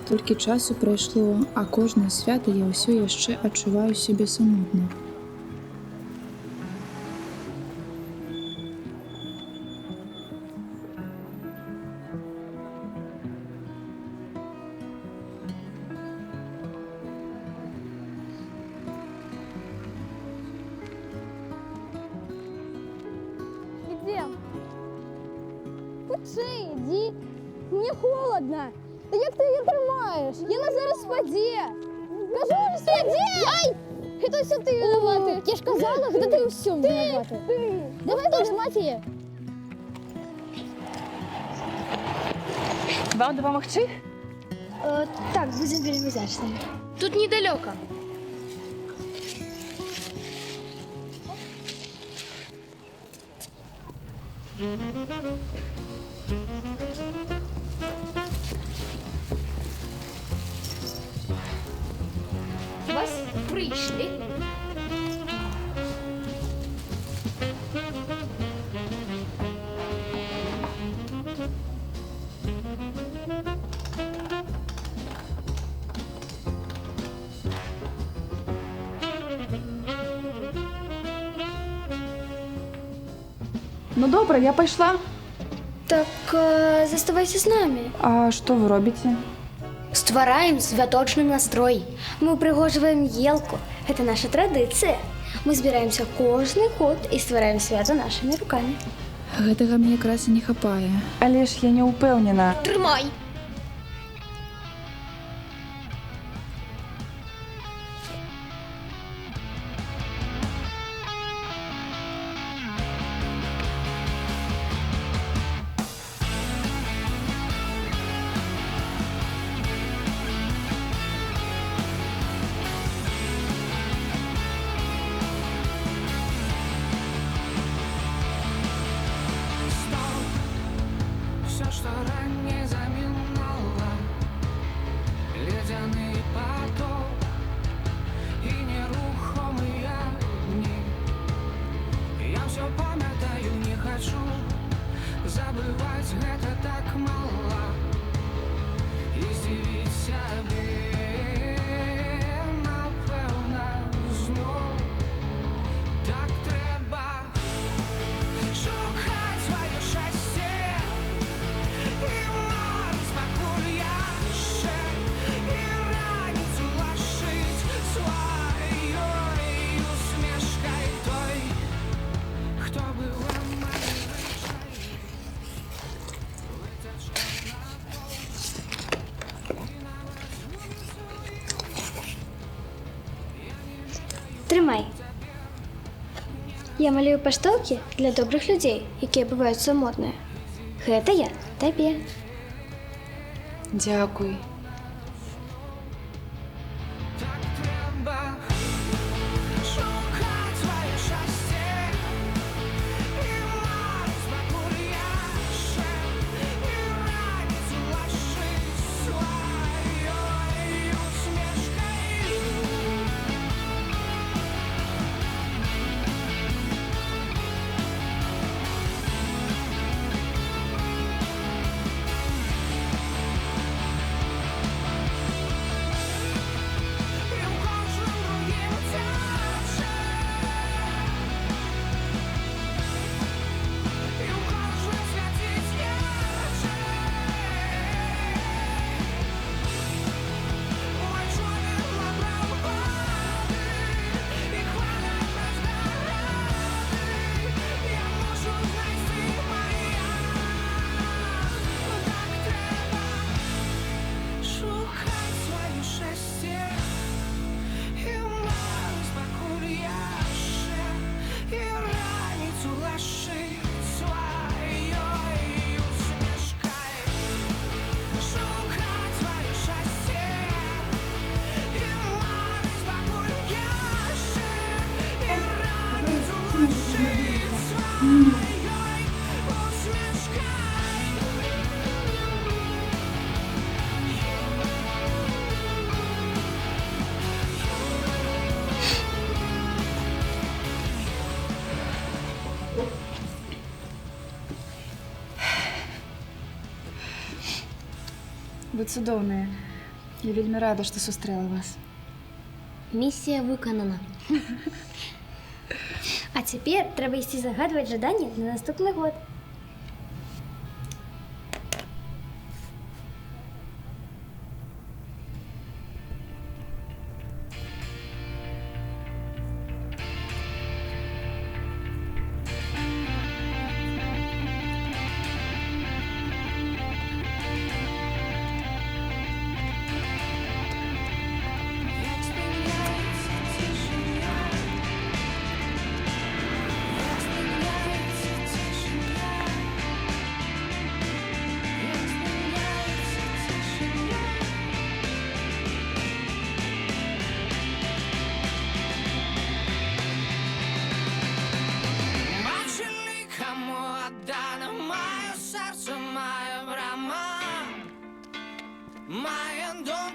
Стільки часу пройшло, а кожне свято я все ще відчуваю себе самотно. Где? Лучше иди. Мне холодно. Та як ти її тримаєш? Вона зараз впаде. Кажу, впаде! Ай! Это все ти виновата. Я ж казала, що ти у всьому виновата. Давай теж мать її. Вам допомогти? Так, будем перевязаться. Тут недалеко. Вас прийшли. Ну добре, я пішла. Так заставайся з нами. А що ви робите? Ствараем святочный настрой. Мы пригоживаем елку. Это наша традиция. Мы збираемся кожный год и ствараем свято нашими руками. Гэтага мне якраз і не хапае. Але ж я не упевнена. Тримай! Все, что ранее заминало, ледяный поток и нерухомые дни. Я все памятаю, не хочу забывать, это так мало. И здивить себе, напевно, знов так треба шукать своє щастя. І мороз покур'я ще, і раніцю лашить своєю усмішкою той, хто був у мене речей. Тримай. Я малюю паштовки для добрих людей, які бувають самотні. Гэта я табе. Дякую. Так треба шукать своє щастя. І мороз покур'я ще, і раніцю лашить своєю усмішкою. І в кожному другім тяче. І в кожному святить ярче. Мой чоловік набрав води, і хвали без дороги. Я можу знайти моя. Так треба шукать своє щастя. І мороз покур'я ще, і раніцю лашить своєю усмішкою. Шукать своє щастя. І мороз покур'я ще, і раніцю лашить своєю усмішкою. Ви цудовні. Я вельми рада, що зустріла вас. Місія виконана. А тепер треба йти загадувати жадання на наступний год. Як зміняється тишина, як зміняється тишина, як зміняється тишина. Бачили, кому отдано моє серце, моє брама, моє доля.